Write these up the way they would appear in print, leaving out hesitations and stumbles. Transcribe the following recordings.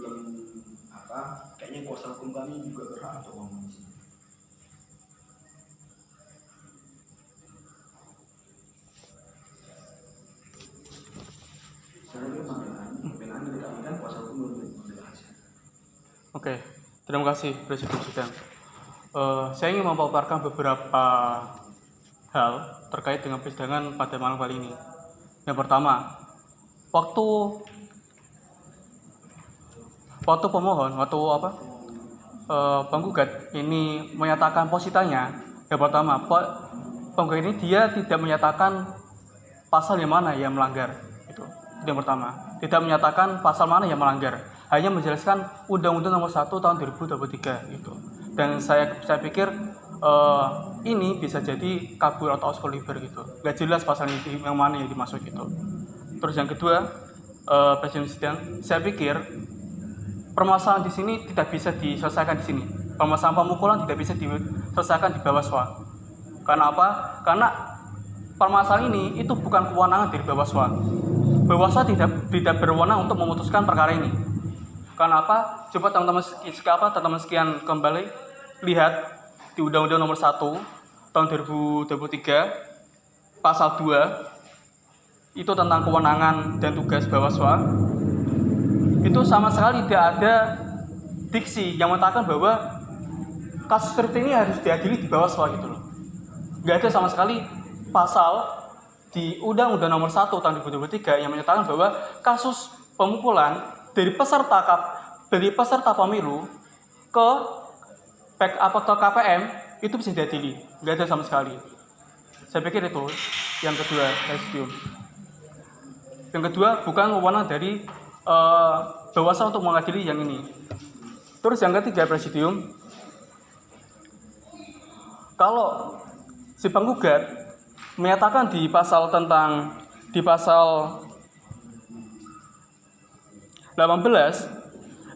belum kayaknya kuasa hukum kami juga berhak untuk ngomong di sini. Saya belum pembelaan dari kami kan kuasa hukum belum membela hasil. Oke, terima kasih Presiden Sidang. Saya ingin memaparkan beberapa hal terkait dengan persidangan pada malam kali ini. Yang pertama, waktu pemohon, penggugat ini menyatakan positanya, yang pertama, penggugat ini dia tidak menyatakan pasal yang mana yang melanggar. Itu yang pertama, tidak menyatakan pasal mana yang melanggar, hanya menjelaskan Undang-Undang Nomor 1 Tahun 2023 itu. Dan saya pikir ini bisa jadi kabur atau auskoliber gitu. Gak jelas pasal ini yang mana yang dimaksud gitu. Terus yang kedua, Presiden Sidang, saya pikir permasalahan di sini tidak bisa diselesaikan di sini. Permasalahan pemukulan tidak bisa diselesaikan di Bawaswa. Karena apa? Karena permasalahan ini itu bukan kewenangan dari Bawaswa. Bawaswa tidak berwenang untuk memutuskan perkara ini. Karena apa? Coba teman-teman sekian kembali lihat di Undang-Undang Nomor 1 Tahun 2023 Pasal 2 itu tentang kewenangan dan tugas Bawaswa. Itu sama sekali tidak ada diksi yang mengatakan bahwa kasus seperti ini harus diadili di Bawaswa gitu loh. Nggak ada sama sekali pasal di Undang-Undang Nomor 1 Tahun 2023 yang menyatakan bahwa kasus pemukulan dari peserta pemilu ke KPM itu bisa diadili. Nggak ada sama sekali. Saya pikir itu yang kedua, Presidium. Yang kedua, bukan wewenang dari Bawaslu untuk mengadili yang ini. Terus yang ketiga, Presidium, kalau si penggugat menyatakan di pasal 18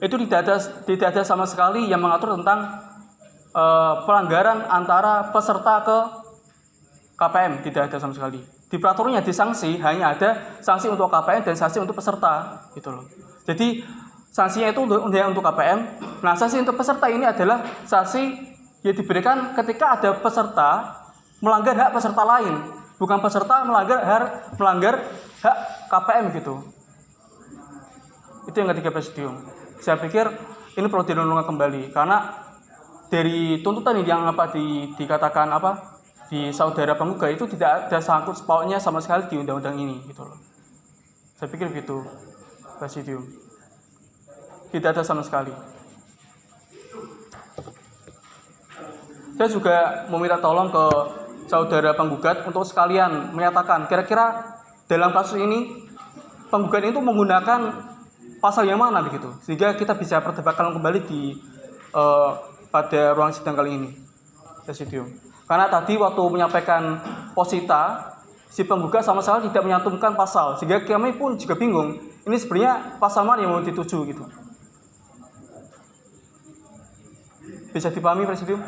itu tidak ada sama sekali yang mengatur tentang pelanggaran antara peserta ke KPM, tidak ada sama sekali. Di peraturannya di sanksi hanya ada sanksi untuk KPM dan sanksi untuk peserta gitu loh. Jadi sanksinya itu untuk KPM. Nah, sanksi untuk peserta ini adalah sanksi yang diberikan ketika ada peserta melanggar hak peserta lain, bukan peserta melanggar hak KPM gitu. Itu yang ketiga, Presidium. Saya pikir ini perlu direnungkan kembali karena dari tuntutan yang dikatakan di saudara penggugat itu tidak ada sangkut pautnya sama sekali di undang-undang ini gitu loh. Saya pikir begitu, Presidium. Tidak ada sama sekali. Saya juga meminta tolong ke saudara penggugat untuk sekalian menyatakan kira-kira dalam kasus ini penggugat itu menggunakan pasal yang mana begitu, sehingga kita bisa perdebatkan kembali pada ruang sidang kali ini, Presidium. Karena tadi waktu menyampaikan posita, si penggugat sama sekali tidak menyantumkan pasal, sehingga kami pun juga bingung, ini sebenarnya pasal mana yang mau dituju gitu. Bisa dipahami, Presidium?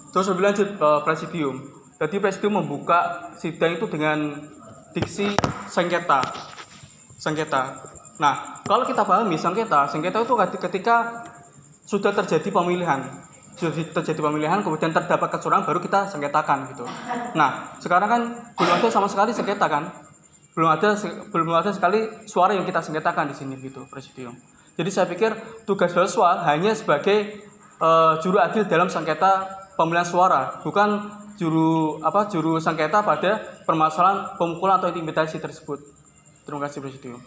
Terus lebih lanjut, Presidium. Jadi Presidium membuka sidang itu dengan diksi sengketa. Nah, kalau kita pahami sengketa itu ketika sudah terjadi pemilihan, kemudian terdapat kecurangan baru kita sengketakan gitu. Nah, sekarang kan belum ada sama sekali sengketa kan? Belum ada sekali suara yang kita sengketakan di sini gitu, Presidium. Jadi saya pikir tugas Bawaslu hanya sebagai juru adil dalam sengketa pemilihan suara, bukan juru sengketa pada permasalahan pemukulan atau intimidasi tersebut. Terima kasih, Presidium.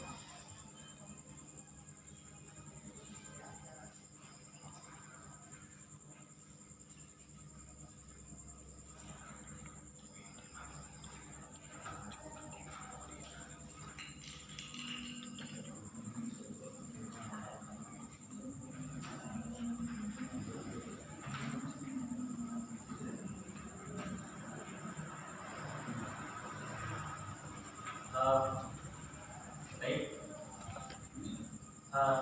Baik,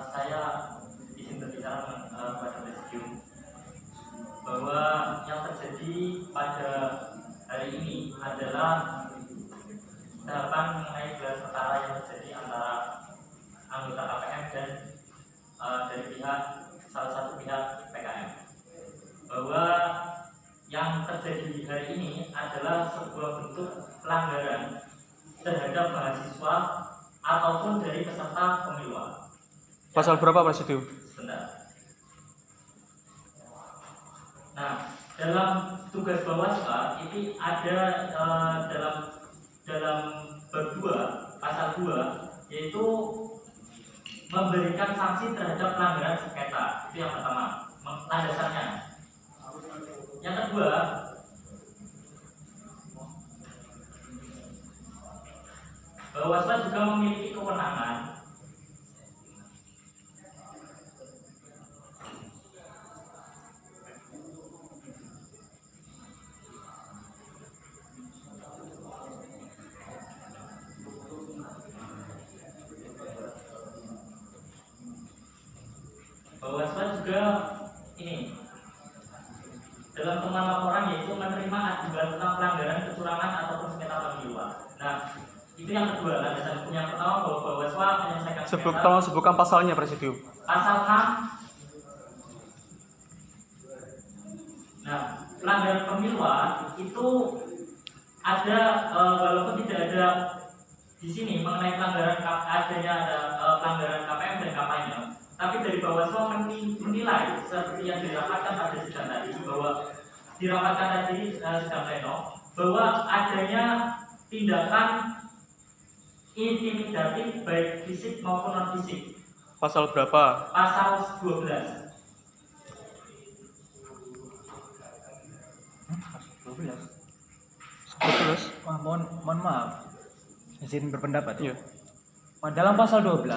saya izin berbicara pada presidium bahwa yang terjadi pada hari ini adalah tahapan mengenai gelar perkara yang terjadi antara anggota KPM dan dari pihak salah satu pihak PKM, bahwa yang terjadi hari ini adalah sebuah bentuk pelanggaran terhadap mahasiswa ataupun dari peserta pemilu. Pasal berapa Presidium? Sebentar. Nah, dalam tugas Bawaslu ini ada dalam bab 2 pasal 2 yaitu memberikan sanksi terhadap pelanggaran sengketa. Itu yang pertama, landasannya. Yang kedua, Bawaslu juga memiliki kewenangan ini dalam temuan laporan yaitu menerima aduan tentang pelanggaran kecurangan ataupun sengketa pemilu. Nah, itu yang kedua, landasan hukum yang pertama bahwa Bawaslu menyelesaikan sengketa. Tolong sebutkan pasalnya Presidium. Pasal 6. Nah, pelanggaran pemilu itu ada walaupun tidak ada di sini mengenai pelanggaran adanya pelanggaran KPM dan kampanye, tapi dari Bawaslu menilai seperti yang dirapatkan pada sidang tadi sidang pleno bahwa adanya tindakan intimidatif baik fisik maupun non fisik. Pasal berapa? Pasal 12. 12. Mohon maaf, izin berpendapat. Iya. Dalam pasal 12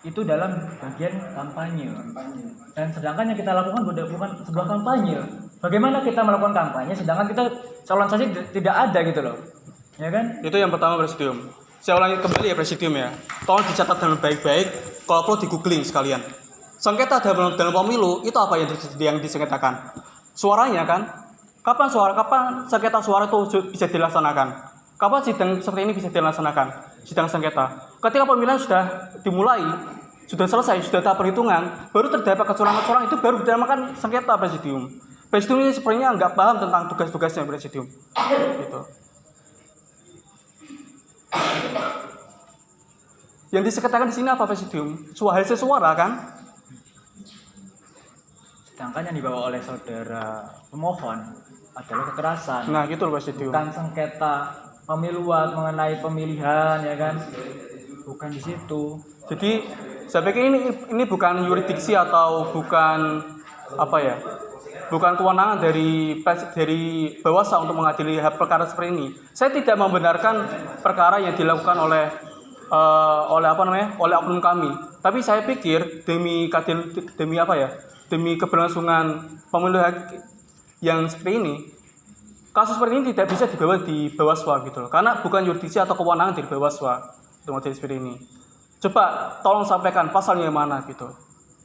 itu dalam bagian kampanye. Dan sedangkan yang kita lakukan bukan sebuah kampanye. Bagaimana kita melakukan kampanye sedangkan kita calon saja tidak ada gitu loh. Ya kan? Itu yang pertama Presidium. Saya ulangi kembali ya Presidium ya. Tolong dicatat dengan baik-baik, kalau perlu di googling sekalian. Sengketa dalam pemilu itu apa yang disengketakan? Suaranya kan? Kapan sengketa suara itu bisa dilaksanakan? Kapan sidang seperti ini bisa dilaksanakan? Sidang sengketa. Ketika pemilihan sudah dimulai, sudah selesai, sudah tahap perhitungan, baru terdapat kecurangan-kecurangan itu baru dinamakan sengketa Presidium. Presidium ini sebenarnya nggak paham tentang tugas-tugasnya Presidium. Gitu. Yang disengketakan di sini apa Presidium? Hasil suara kan? Sedangkan yang dibawa oleh saudara pemohon adalah kekerasan. Nah, gitu loh Presidium. Bukan sengketa pemiluan mengenai pemilihan, ya kan? Bukan di situ. Jadi saya pikir ini bukan yurisdiksi atau bukan apa ya? Bukan kewenangan dari Bawaslu untuk mengadili perkara seperti ini. Saya tidak membenarkan perkara yang dilakukan oleh oknum kami. Tapi saya pikir demi keberlangsungan pemilu yang seperti ini, kasus seperti ini tidak bisa dibawa di Bawaslu gitu loh. Karena bukan yurisdiksi atau kewenangan dari Bawaslu untuk model seperti ini. Coba tolong sampaikan pasalnya mana gitu.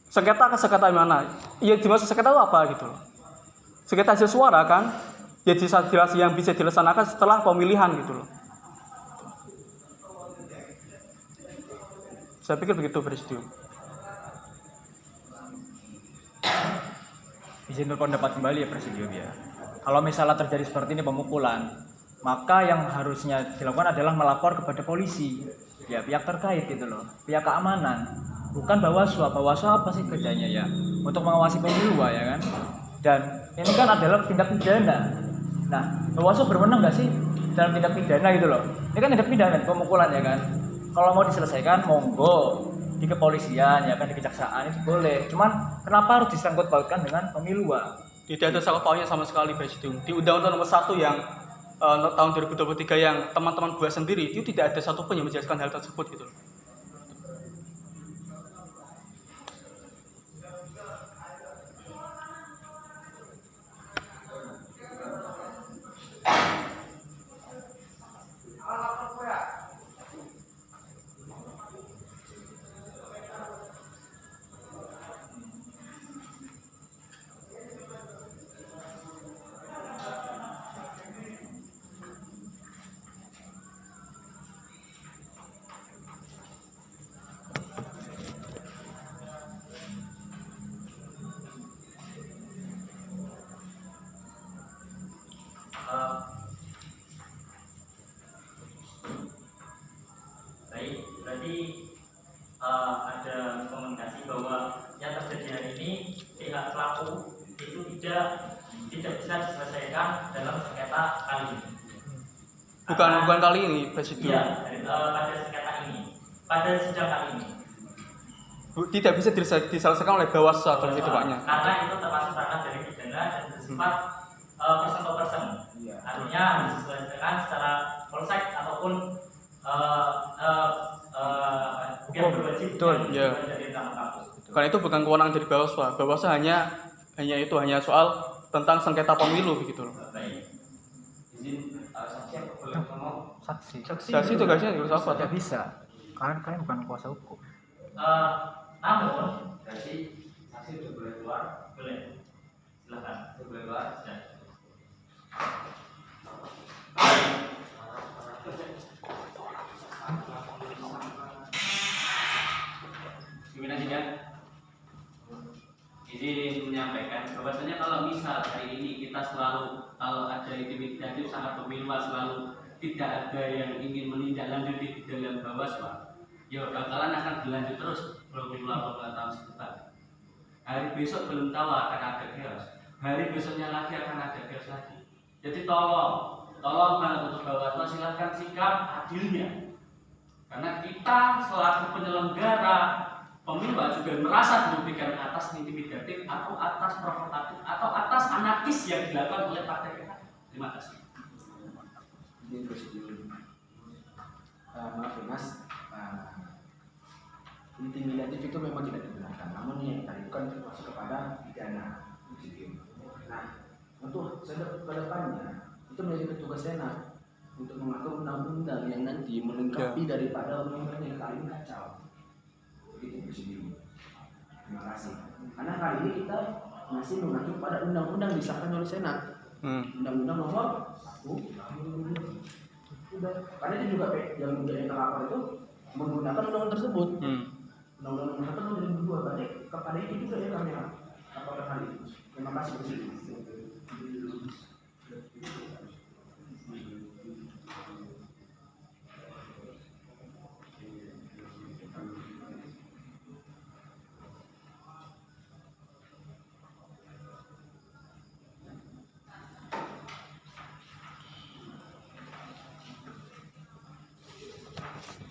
Sengketa yang mana? Ya dimaksud sengketa itu apa gitu loh. Sengketa hasil suara kan? Ya yang bisa dilaksanakan setelah pemilihan gitu loh. Saya pikir begitu Presidium. Izin berpendapat kembali ya Presidium ya. Kalau misalnya terjadi seperti ini pemukulan, maka yang harusnya dilakukan adalah melapor kepada polisi, ya pihak terkait gitu loh, pihak keamanan, bukan Bawaslu apa sih kerjanya ya, untuk mengawasi pemilu ya kan. Dan ini kan adalah tindak pidana. Nah, Bawaslu berwenang nggak sih dalam tindak pidana gitu loh? Ini kan tindak pidana pemukulan ya kan. Kalau mau diselesaikan monggo di kepolisian ya kan, di kejaksaan itu boleh. Cuman kenapa harus disangkut pautkan dengan pemilu? Tidak ada sangkut pautnya sama sekali Presidium. Di Undang-Undang Nomor 1 yang tahun 2023 yang teman-teman buat sendiri itu tidak ada satupun yang menjelaskan hal tersebut gitu. berarti ada komunikasi bahwa yang terjadi hari ini pihak pelaku itu tidak bisa diselesaikan dalam sengketa kali ini. Bukan kali ini, Presidium. Iya, pada sengketa ini, pada sidang kali ini. Tidak bisa diselesaikan oleh Bawaslu atau gitu Paknya. Karena itu termasuk ranah dari pidana dan bersifat person to person. Iya. Artinya harus diselesaikan secara polsek ataupun yang berwajib betul, ya. dari dalam kampus. Karena itu bukan kewenangan dari Bawaslu. Bawaslu hanya soal tentang sengketa pemilu begitu loh. Baik. Izin saksi apa boleh ngomong? Saksi Saksi tugasnya harus apa? tidak bisa, karena kalian bukan kuasa hukum. Namun Saksi udah boleh keluar. boleh, silakan. Udah boleh keluar. Ya. Gimana tidak? Izin menyampaikan bahwasanya kalau misal hari ini kita selalu kalau ada intimidatif sangat pemilu selalu tidak ada yang ingin menindaklanjuti di dalam Bawaslu, ya bakalan akan berlanjut terus pemilu 8 tahun sedepan. Hari besok belum tahu akan ada chaos. Hari besoknya lagi akan ada chaos lagi. Jadi tolong banget untuk Bawaslu silahkan sikap adilnya. Karena kita selaku penyelenggara pemilu juga merasa dirugikan atas intimidatif atau atas provokatif atau atas anarkis yang dilakukan oleh partai kita. Terima kasih. Izin Presidium. Maaf ya Mas, intimidatif itu memang tidak dibenarkan. Namun yang tadi itu kan masuk kepada pidana Presidium. Nah, untuk kedepannya itu menjadi petugas Senat untuk mengatur undang-undang yang nanti melengkapi daripada undang-undang yang kali ini kacau. Begitu Presidium. Terima kasih. Karena kali ini kita masih mengacu pada undang-undang disahkan oleh Senat. Undang-undang nomor 1 tahun 2020. Sudah. Karena itu juga yang terlapor itu menggunakan undang-undang tersebut. Undang-undang nomor 1 tahun 2002. Berarti kepada itu juga ya kami laporkan hal itu. Terima kasih Presidium.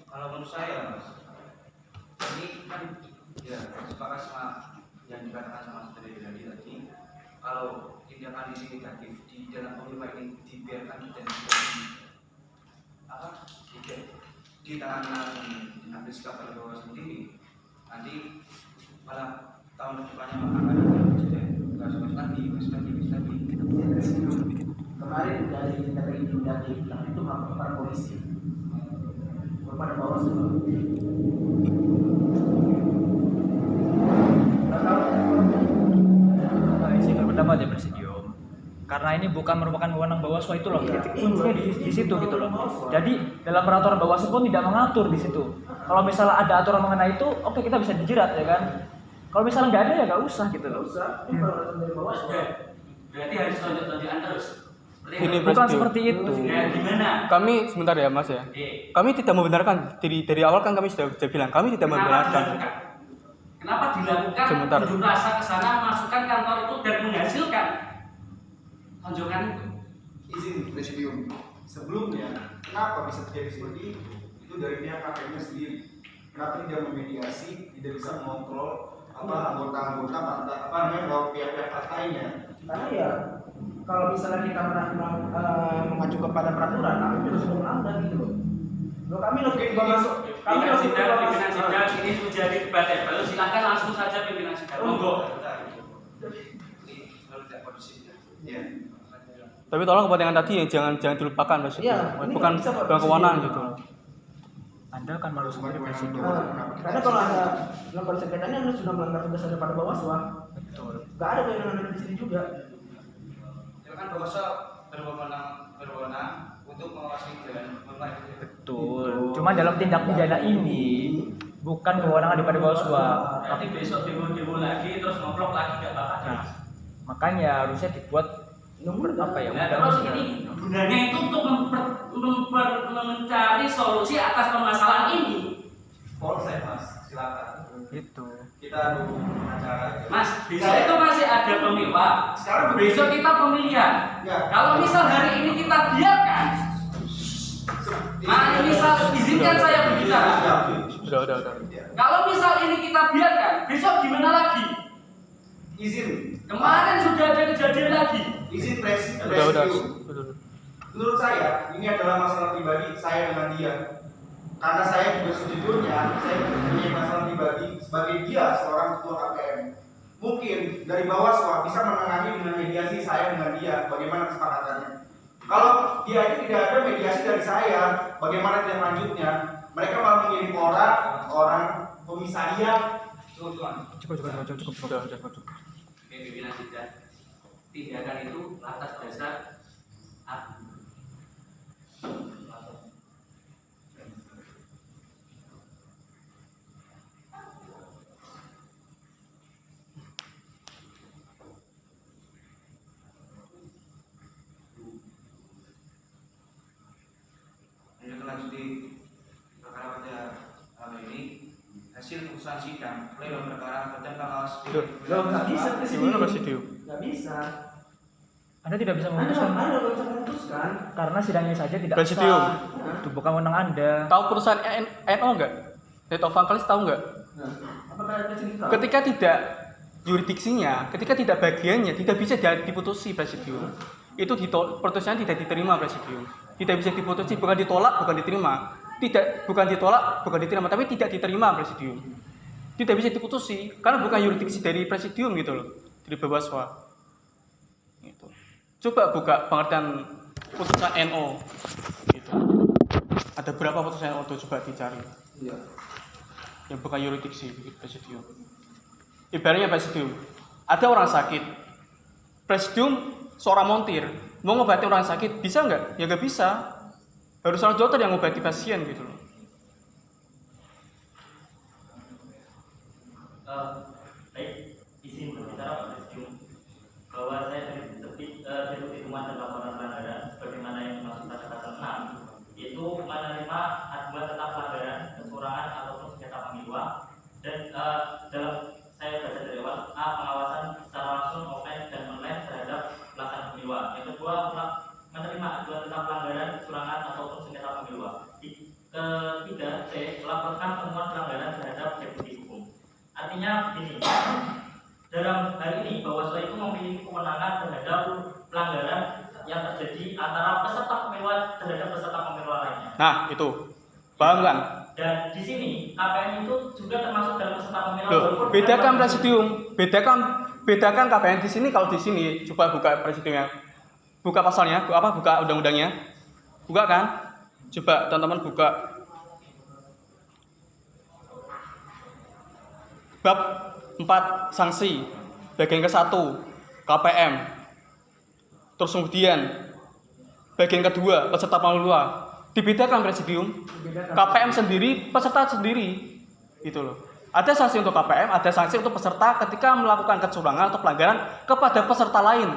Kalau menurut saya, Mas, ini kan ya sepakat sama yang dikatakan sama Saudara Biladi tadi. Kalau tindakan ini negatif di dalam pemilu ini dibiarkan dan di tangan ambil sikap pada bawah sendiri, nanti malah tahun depannya akan ada presiden gas lagi. Kemarin dari tindakan intimidatif yang itu melakukan polisi kepada Bawaslu. Izin berpendapat ya Presidium. Karena ini bukan merupakan wewenang Bawaslu itu loh. Titik kuncinya di situ gitu loh. Jadi dalam peraturan Bawaslu pun tidak mengatur di situ. Kalau misalnya ada aturan mengenai itu, oke kita bisa dijerat ya kan. Kalau misalnya nggak ada ya nggak usah gitu loh. Ini peraturan dari Bawaslu. Berarti harus loncat-loncatan terus. Ini Bukan Presidium. seperti itu. Ya, gimana? Kami sebentar ya Mas ya. Kami tidak membenarkan dari awal kan kami sudah bilang kami tidak membenarkan. Kenapa dilakukan Sebentar. unjuk rasa ke sana, masukkan kantor itu dan menghasilkan tonjokan itu? Izin Presidium. Sebelumnya, kenapa bisa terjadi seperti itu? Itu dari pihak KPU sendiri. Kenapa tidak memediasi, tidak bisa mengontrol anggota-anggota pihak-pihak partainya? Karena ya kalau misalnya kita mengacu kepada peraturan, kami harus melanggar gitu loh. Loh, kami lebih masuk. Pimpinan sidang ini menjadi debatable. Lalu silakan langsung saja pimpinan sidang. Monggo. Ya. Tapi tolong kepentingan tadi yang jangan dilupakan Mas. Iya, ini bukan nggak bisa, Pak. kewenangan gitu. Anda kan malu sendiri Presidium. Karena kalau ada melakukan sengketanya, Anda sudah melanggar tugas daripada Bawaslu. Betul. Gak ada yang ada di sini juga. Ya kan Bawaslu berwenang untuk mengawasi jalan pemilu. Betul. Cuma dalam tindak pidana ini bukan kewenangan daripada Bawaslu. Nanti besok demo lagi terus ngoplok lagi nggak apa-apa. Nah, makanya harusnya dibuat apa ya? Nah, terus ini gunanya itu untuk mencari solusi atas permasalahan ini. polsek mas, silakan. Itu. Kita dukung acara. Mas, besok itu masih ada pemilu. Sekarang Besok kita pemilihan. Ya. Kalau misal hari ini kita biarkan, nah ini misal izinkan saya berbicara. Udah. Kalau misal ini kita biarkan, besok gimana lagi? Izin. Kemarin sudah ada kejadian lagi. Izin Udah. Menurut saya ini adalah masalah pribadi saya dengan dia. Karena saya juga sejujurnya saya punya masalah pribadi sebagai dia seorang ketua KPM. Mungkin dari Bawaslu bisa menengahi dengan mediasi saya dengan dia bagaimana kesepakatannya. Kalau dia itu tidak ada mediasi dari saya, bagaimana tindak lanjutnya? Mereka malah mengirim orang komisariat. Cukup. Oke, pimpinan sidang. Tindakan itu atas dasar lanjuti perkara pada hal ini hasil keputusan sidang pleno perkara tentang pengawas Nggak bisa Gimana Presidium? Nggak bisa. Anda tidak bisa Anda memutuskan nggak bisa memutuskan. karena sidang ini saja tidak Presidium. sah. Itu bukan wewenang Anda. Tahu perusahaan NO nggak? Net of Uncles tahu nggak? Nah, apakah presiden tahu? Ketika tidak juridiksinya, ketika tidak bagiannya, tidak bisa diputusi Presidium. Itu putusannya tidak diterima Presidium. Tidak bisa diputusi, bukan ditolak, bukan diterima. Bukan ditolak, bukan diterima, tapi tidak diterima Presidium. Tidak bisa diputusi karena bukan yurisdiksi dari Presidium gitu loh, dari Bawaslu. Gitu. Coba buka pengertian putusan NO. Gitu. Ada berapa putusan NO tuh coba dicari. Iya. Yang bukan yurisdiksi Presidium. Ibaratnya Presidium, ada orang sakit, Presidium seorang montir mau ngobati orang sakit bisa nggak? Ya nggak bisa. Harus orang dokter yang ngobati pasien gitu loh. Baik, izin berbicara Pak Presidium bahwa saya deputi hukuman dan laporan pelanggaran sebagaimana yang dimaksud pada pasal 6 itu menerima aduan tentang pelanggaran kecurangan ataupun sengketa pemilu dan dalam saya baca dari awal pengawasan secara langsung offline dan online terhadap pelaksanaan pemilu. Yang kedua menerima aduan tentang pelanggaran kecurangan ataupun sengketa pemilu. Ketiga C melaporkan temuan pelanggaran terhadap deputi hukum. Artinya begini, dalam hal ini Bawaslu itu memiliki kewenangan terhadap pelanggaran yang terjadi antara peserta pemilu terhadap peserta pemilu lainnya. Nah itu paham kan? Dan di sini KPM itu juga termasuk dalam peserta pemilu. Loh, bedakan Presidium, bedakan KPN di sini. Kalau di sini coba buka Presidiumnya, buka pasalnya, buka undang-undangnya, buka kan? Coba teman-teman buka bab 4 sanksi bagian ke-1 KPM. Terus kemudian bagian kedua peserta pemilu dibedakan Presidium. KPM sendiri, peserta sendiri. Gitu loh. Ada sanksi untuk KPM, ada sanksi untuk peserta ketika melakukan kecurangan atau pelanggaran kepada peserta lain.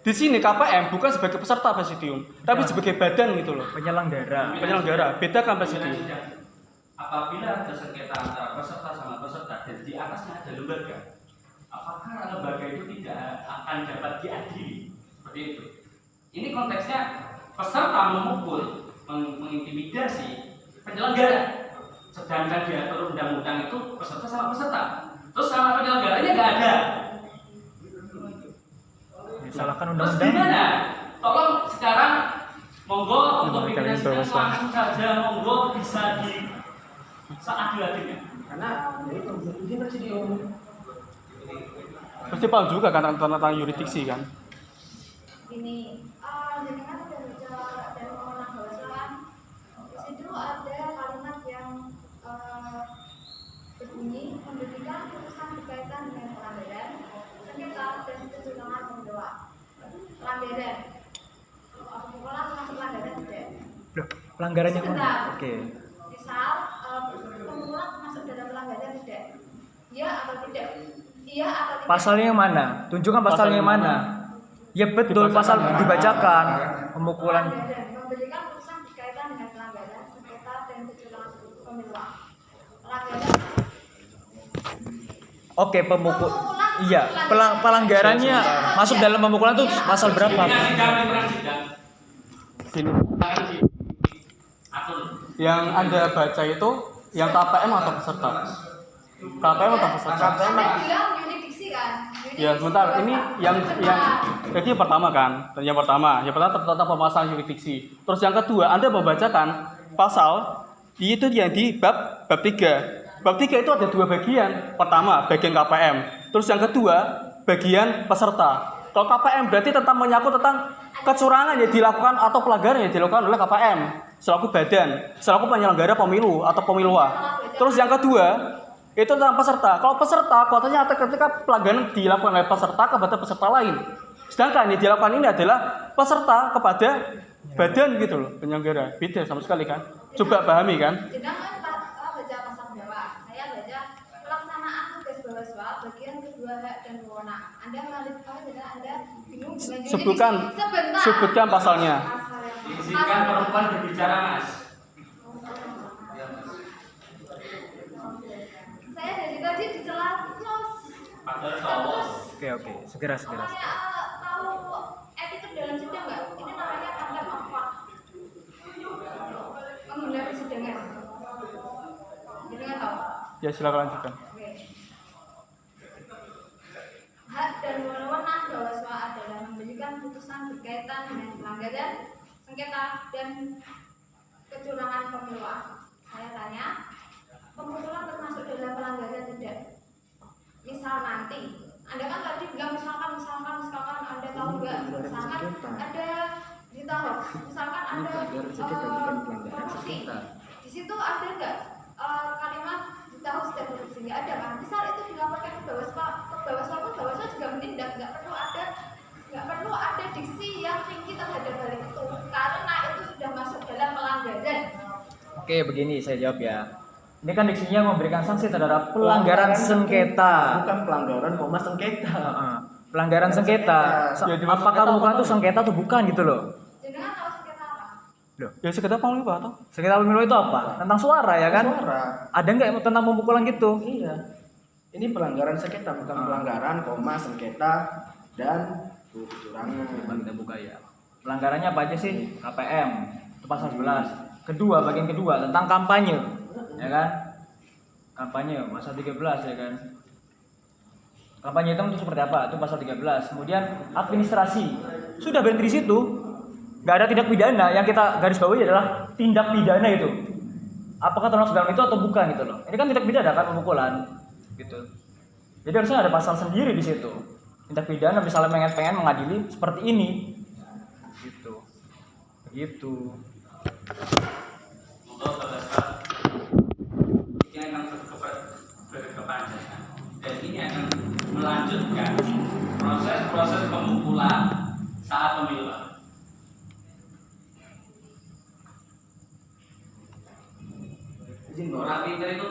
Di sini KPM bukan sebagai peserta Presidium, tapi sebagai badan gitu loh. Penyelenggara. Bedakan Presidium. Apabila ada sengketa antara peserta sama peserta dan di atasnya ada lembaga, apakah lembaga itu tidak akan dapat diadili? Seperti itu. Ini konteksnya peserta memukul, mengintimidasi penyelenggara. Sedangkan diatur undang-undang itu peserta sama peserta. Terus sama penyelenggaranya nggak ada. Salahkan Terus undang-undang. gimana? Tolong sekarang monggo untuk pimpinan sidang langsung saja monggo bisa di seadil-adilnya. Karena ya itu izin Presidium. Pasti paham juga kan tentang yurisdiksi kan? Ini jadi kan udah bicara dari pemenang Bawaslu kan di situ ada kalimat yang berbunyi memberikan putusan berkaitan dengan pelanggaran sengketa dan kecurangan pemilu. Pelanggaran pemukulan termasuk pelanggaran tidak? Loh, pelanggaran yang mana? Sebentar. Oke. Misal pemukulan termasuk dalam pelanggaran tidak? Iya atau tidak? Iya atau tidak? Pasalnya yang mana? Tunjukkan pasalnya yang mana? Ya betul, pasal dibacakan. Pemukulan. Pelanggaran memberikan putusan berkaitan dengan pelanggaran sengketa dan kecurangan pemilu. pelanggaran Oke, pemukulan iya, pelanggarannya masuk dalam pemukulan tuh pasal berapa? Gini, Akun. yang Anda baca itu yang KPM atau peserta? KPM atau peserta? Anda bilang yuridiksi kan? Ya, sebentar. Ini yang jadi yang pertama kan? Yang pertama tentang pemasaran yurisdiksi. Terus yang kedua, Anda membacakan pasal itu yang di bab 3. Bab 3 itu ada 2 bagian. Pertama, bagian KPM. Terus yang kedua, bagian peserta. Kalau KPM berarti tentang menyangkut tentang kecurangan yang dilakukan atau pelanggaran yang dilakukan oleh KPM selaku badan, selaku penyelenggara pemilu atau pemiluan. Terus yang kedua, itu tentang peserta. Kalau peserta, kuotanya ketika pelanggaran dilakukan oleh peserta kepada peserta lain. Sedangkan yang dilakukan ini adalah peserta kepada badan gitu loh, penyelenggara. Beda sama sekali kan? Coba pahami kan? Sedangkan baca pasal bawah, saya baca pelaksanaan tugas Bawaswa bagian kedua hak dan wewenang. Anda bingung dengan Sebutkan pasalnya. Izinkan perempuan berbicara, Mas. Saya dari tadi dicela terus. Padahal cowok. Oke, segera. Namanya tahu etika dalam sidang nggak? Ini namanya contempt of court. Menghina persidangan. Jadi nggak tahu. Ya, silakan lanjutkan. Oke. Hak dan wewenang Bawaswa adalah memberikan putusan berkaitan dengan pelanggaran, sengketa, dan kecurangan pemilu. Saya tanya, pemukulan termasuk dalam pelanggaran tidak? Misal nanti, Anda kan tadi bilang misalkan Anda tahu nggak? Misalkan ada berita hoax, misalkan ada korupsi, di situ ada nggak kalimat berita hoax dan korupsi? Nggak ada kan? Misal itu dilaporkan ke Bawaswa pun Bawaswa juga menindak, nggak perlu ada diksi yang tinggi terhadap hal itu, karena itu sudah masuk dalam pelanggaran. Oke, begini saya jawab ya. Ini kan diksinya memberikan sanksi terhadap pelanggaran sengketa. Bukan pelanggaran, sengketa. Pelanggaran sengketa. Apakah bukan itu sengketa atau bukan gitu loh? Jenengan tahu sengketa apa? Loh, Ya, sekedar pemilu atau? sengketa pemilu itu apa? Tentang suara ya kan? Suara. Ada nggak tentang pemukulan gitu? Iya. Ini pelanggaran sengketa, bukan pelanggaran, sengketa dan kecurangan. Kita buka ya. Pelanggarannya apa aja sih? KPM itu pasal 11. Bagian kedua tentang kampanye, ya kan? Kampanye pasal 13 ya kan? Kampanye itu seperti apa? Itu pasal 13. Kemudian administrasi sudah berhenti di situ. Nggak ada tindak pidana. Yang kita garis bawahi adalah tindak pidana itu. Apakah termasuk dalam itu atau bukan gitu loh? Ini kan tindak pidana kan pemukulan, gitu. Jadi harusnya ada pasal sendiri di situ. Tindak pidana misalnya pengen mengadili seperti ini, gitu. Begitu. Untuk berdasar ini akan berkepanjangan dan ini akan melanjutkan proses pemukulan saat pemilu. Orang pintar itu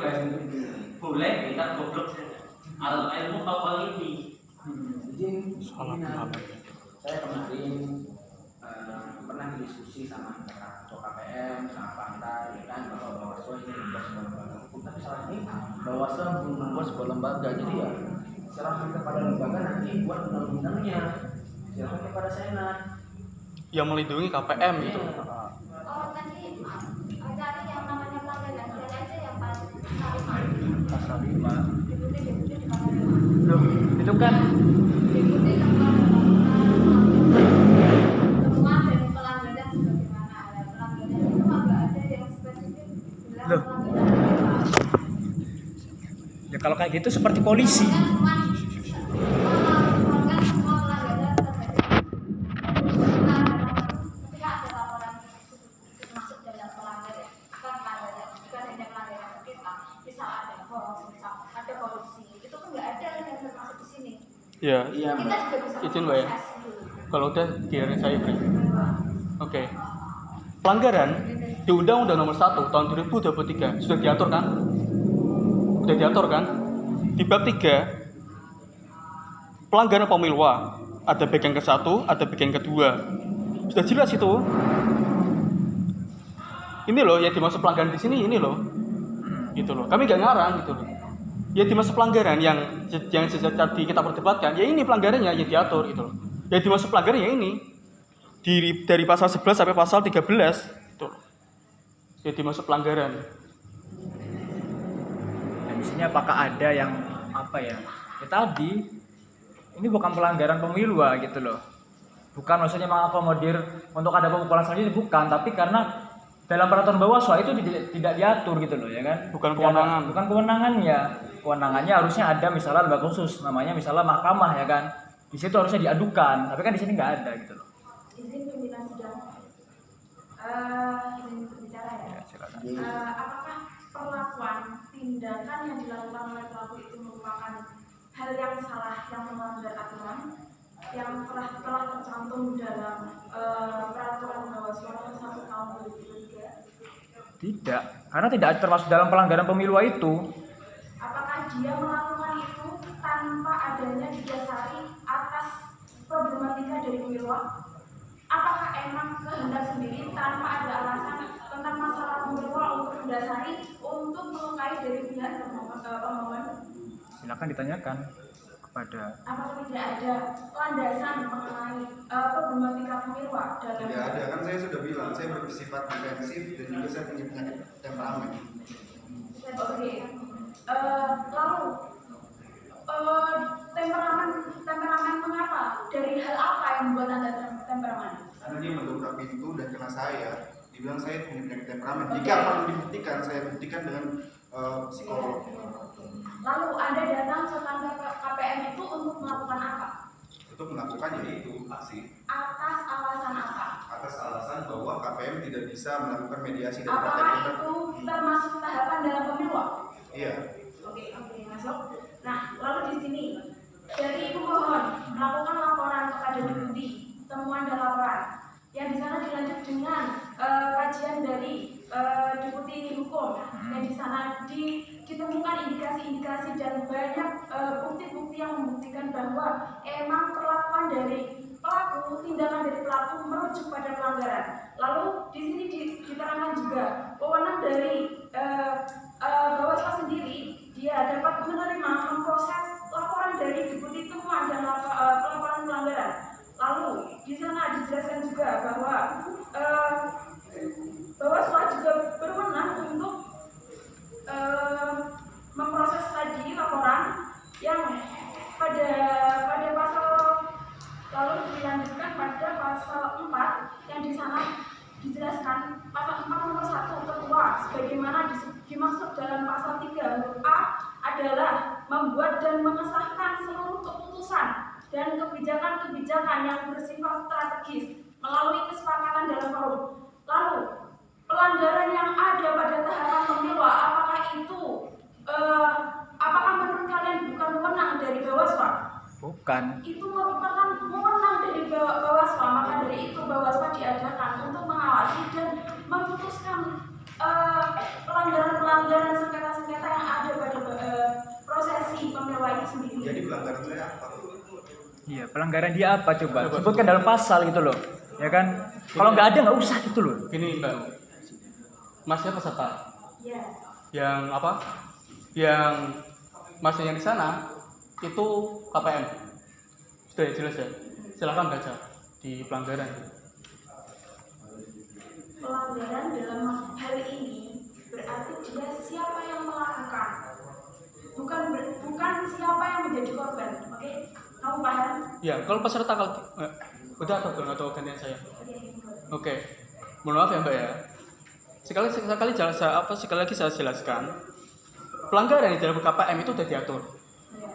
boleh pintar goblok saja. Al ilmu fawqal ilmi. Izin, saya kemarin pernah diskusi sama Ketua KPM, sama Pantai, ya kan, bahwa Bawaslu ini membuat sebuah lembaga hukum. Tapi saat ini Bawaslu belum membuat sebuah lembaga, jadi ya serahkan kepada lembaga nanti buat undang-undangnya, serahkan kepada Senat. Yang melindungi KPM gitu. Tadi cari yang namanya pelanggaran pidana aja yang Pasal 5. Deputi di pasal 5. Loh, itu kan Deputi temuan dan pelanggaran sebagaimana ada pelanggaran itu nggak ada yang spesifik bilang Loh. pelanggaran. ya kalau kayak gitu seperti polisi. Ya, Iya, Mbak. izin Mbak ya. Kalau udah biarin saya beri. Oke. Pelanggaran di Undang-Undang Nomor 1 Tahun 2023 sudah diatur kan? Sudah diatur kan? Di bab 3 pelanggaran pemilu ada bagian ke-1, ada bagian kedua. Sudah jelas itu. Ini loh yang dimaksud pelanggaran di sini ini loh. gitu loh. Kami nggak ngarang gitu loh. Ya di masa pelanggaran yang sejak tadi kita perdebatkan, ya ini pelanggarannya ya diatur gitu loh. Ya di masa pelanggaran ya ini dari pasal 11 sampai pasal 13 gitu loh. Ya di masa pelanggaran. Dan di sini apakah ada yang apa ya? Ya tadi ini bukan pelanggaran pemilu gitu loh. Bukan maksudnya mengakomodir untuk ada pemukulan selanjutnya, bukan, tapi karena dalam peraturan Bawaslu itu tidak diatur gitu loh, ya kan? Bukan kewenangan. Bukan kewenangannya. Kewenangannya harusnya ada misalnya lembaga khusus, namanya misalnya mahkamah, ya kan? Di situ harusnya diadukan, tapi kan di sini nggak ada gitu loh. Izin pimpinan sidang. Izin berbicara ya. Ya, silakan. Apakah perlakuan tindakan yang dilakukan oleh pelaku itu merupakan hal yang salah, yang melanggar aturan yang telah tercantum dalam peraturan Bawaslu nomor 1 tahun 2023? Tidak, karena tidak termasuk dalam pelanggaran pemilu itu. Apakah dia melakukan itu tanpa adanya didasari atas problematika dari pemilu? Apakah emang kehendak sendiri tanpa ada alasan tentang masalah pemilu untuk mendasari untuk melukai dari pihak pemohon? Silakan ditanyakan kepada. Apakah tidak ada landasan mengenai problematika pemilu dalam? Tidak ada, kan saya sudah bilang saya bersifat defensif dan juga saya punya penyakit temperamen. Oke. Lalu temperamen mengapa? Dari hal apa yang membuat Anda temperamen? Karena dia mendobrak pintu dan kena saya, dibilang saya punya penyakit temperamen. Jika perlu dibuktikan, saya buktikan dengan psikolog. Lalu Anda datang ke kantor KPM itu untuk melakukan apa? Untuk melakukan yaitu aksi Atas alasan apa? atas alasan bahwa KPM tidak bisa melakukan mediasi dari partai Apakah kita. itu termasuk tahapan dalam pemilu? Iya. Oke, masuk. Nah, lalu di sini dari pemohon melakukan laporan kepada deputi, temuan dan laporan. Yang di sana dilanjut dengan kajian dari deputi hukum. Yang di sana ditemukan indikasi-indikasi dan banyak bukti-bukti yang membuktikan bahwa emang perlakuan dari pelaku, tindakan dari pelaku merujuk pada pelanggaran. Lalu di sini diterangkan juga wewenang dari Bawaslu sendiri, dia dapat menerima memproses laporan dari deputi temuan dan pelaporan pelanggaran. Lalu di sana dijelaskan juga bahwa Bawaslu juga berwenang untuk memproses tadi laporan yang pada pasal, lalu dilanjutkan pada pasal 4 yang di sana dijelaskan pasal 4 nomor 1 ketua sebagaimana dimaksud dalam pasal 3 huruf A adalah membuat dan mengesahkan seluruh keputusan dan kebijakan-kebijakan yang bersifat strategis melalui kesepakatan dalam forum. Lalu pelanggaran yang ada pada tahapan pemilu, apakah itu apakah menurut kalian bukan wewenang dari Bawaslu? Bukan. Itu merupakan wewenang dari Bawaslu, maka dari itu Bawaslu diadakan untuk mengawasi dan memutuskan pelanggaran-pelanggaran sengketa-sengketa yang ada pada prosesi pemilu itu sendiri. Jadi pelanggaran saya apa? Iya, pelanggaran dia apa coba? Sebutkan dalam pasal gitu loh. Ya kan? Kalau nggak ada nggak usah gitu loh. Gini Mbak, Masnya peserta Ya. yang apa? Yang Masnya yang di sana itu KPM. Sudah ya, jelas ya. Silakan baca di pelanggaran. Pelanggaran dalam hal ini berarti dia siapa yang melakukan, bukan siapa yang menjadi korban. Oke, kamu paham? Ya, kalau peserta udah atau belum atau gantian saya? Oke. Mohon maaf ya Mbak ya. Sekali lagi saya jelaskan. Pelanggaran yang dilakukan KPM itu sudah diatur.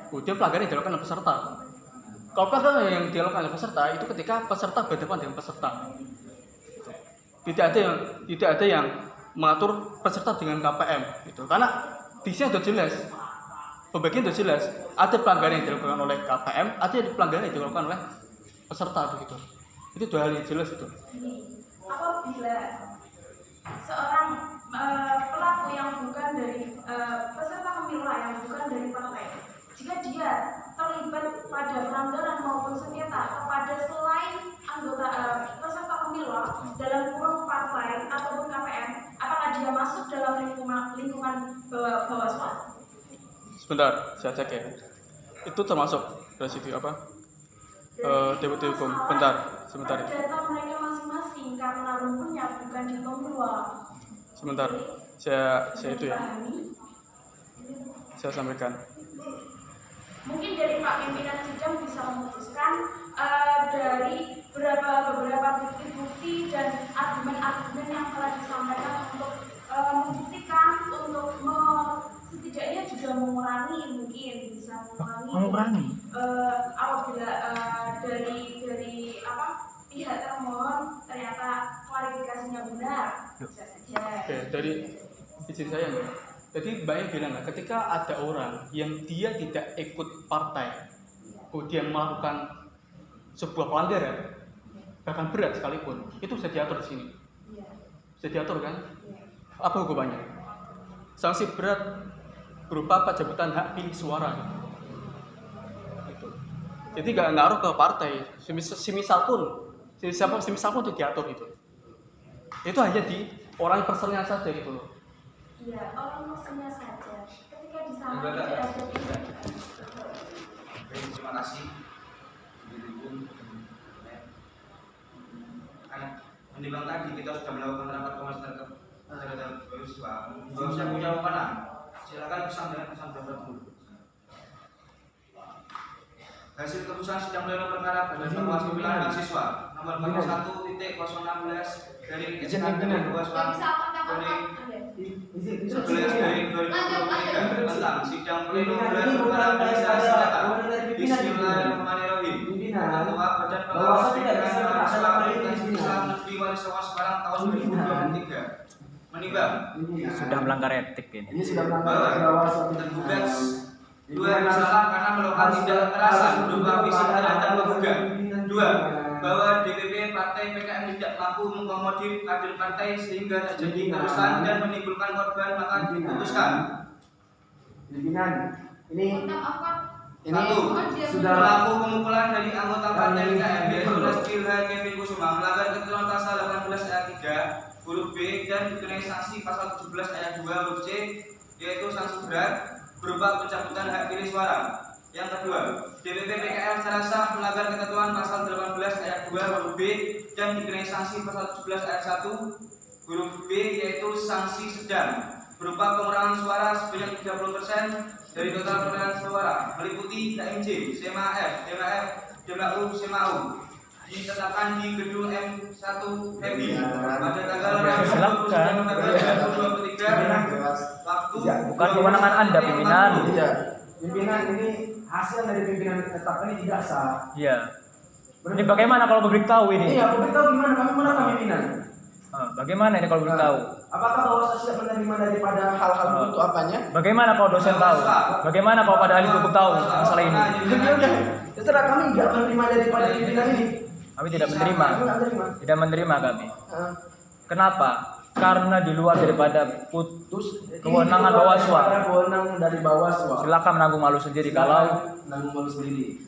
Kemudian pelanggaran yang dilakukan oleh peserta. Kalau pelanggaran yang dilakukan oleh peserta itu ketika peserta berhadapan dengan peserta. Tidak ada yang mengatur peserta dengan KPM gitu. Karena di sini sudah jelas. Pembagian sudah jelas. Ada pelanggaran yang dilakukan oleh KPM, ada pelanggaran yang dilakukan oleh peserta begitu. Itu dua hal yang jelas itu. Apabila seorang pelaku yang bukan dari peserta pemilu yang bukan dari partai, jika dia terlibat pada pelanggaran maupun sengketa kepada selain anggota peserta pemilu dalam kurung partai ataupun KPM, apakah dia masuk dalam lingkungan Sebentar, saya cek ya. Itu termasuk residu apa? Deputi hukum. Bentar, sebentar. Data mereka masing-masing karena rumputnya bukan di pemula. Sebentar. Saya itu ya. Saya sampaikan. Mungkin dari Pak Pimpinan Sidang bisa memutuskan dari beberapa bukti-bukti dan argumen-argumen yang telah disampaikan untuk membuktikan untuk setidaknya juga mengurangi, mungkin bisa mengurangi apabila dari pihak termohon ternyata klarifikasinya benar. Bisa saja. Oke, dari izin saya Mbak. Jadi Mbak yang bilang ketika ada orang yang dia tidak ikut partai, kemudian melakukan sebuah pelanggaran, bahkan berat sekalipun, itu sudah diatur di sini. Sudah diatur kan? Apa hukumannya? Sanksi berat berupa pencabutan hak pilih suara. Itu. Jadi nggak ngaruh ke partai. Semisal pun itu diatur itu. Itu hanya di orang personnya saja gitu loh. Iya, orang personnya saja. Ketika di sana tidak ada pilihan. Terima kasih. Menimbang tadi kita sudah melakukan rapat komunikasi terhadap mahasiswa. Mahasiswa punya wewenang. Silakan pesan dengan pesan jawaban dulu. Hasil keputusan sidang pleno perkara Bawas Pemilihan Mahasiswa nomor 41.016 dari SKD Bawaslu Izin 11/2023 tentang sidang pleno gelar perkara Malaysia Selatan. Bismillahirrahmanirrahim. Ketua Badan Pengawas Pemilihan Mahasiswa Universitas Islam Negeri Wali-Songo Semarang tahun 2023 menimbang Sudah melanggar etik ini. Ini sudah melanggar Bawaslu. tergugat dua bersalah karena melakukan tindak kekerasan berupa fisik terhadap penggugat. Dua, bahwa DPP Partai PKM tidak mampu mengakomodir kader partai sehingga terjadi kerusuhan dan menimbulkan korban, maka diputuskan. Pimpinan, ini Satu, sudah pelaku pemukulan dari anggota partai PKM yaitu Lestil H. Kevin Kusuma melanggar ketentuan pasal 18 ayat 3 huruf B dan dikenai sanksi pasal 17 ayat 2 huruf C, yaitu sanksi berat berupa pencabutan hak pilih suara. Yang kedua, DPP PKM secara sah melanggar ketentuan pasal 18 ayat 2 huruf B dan dikenai sanksi pasal 17 ayat 1 huruf B, yaitu sanksi sedang berupa pengurangan suara sebanyak 30% dari total perolehan suara meliputi KMJ, SEMA F, DMF, DMU, SEMAU ditetapkan di gedung M1 Happy pada tanggal 29 November 2023 waktu Bukan kewenangan Anda, pimpinan. Iya. Pimpinan, ini hasil dari pimpinan tetap ini tidak sah. Iya. Ini bagaimana kalau publik tahu ini? Iya, publik tahu gimana? Kami menolak pimpinan. Bagaimana ini kalau publik tahu? Apakah Bawaslu siap menerima daripada hal-hal untuk apanya? Bagaimana kalau dosen tahu? Bagaimana kalau pada ahli hukum tahu masalah ini? Ya udah, terserah kami tidak menerima daripada pimpinan ini. Kami tidak menerima. Kami tidak menerima. Tidak menerima kami. Ah. Kenapa? Karena di luar daripada Terus kewenangan Bawaslu. Kewenangan dari Bawaslu. Silakan menanggung malu sendiri kalau menanggung malu sendiri.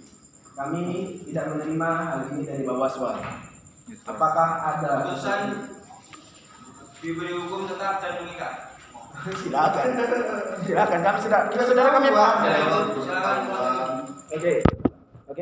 Kami tidak menerima hal ini dari Bawaslu. Apakah ada keputusan diberi hukum tetap dan mengikat? silakan kami sudah saudara kami Pak. Ya, itu silakan. Oke.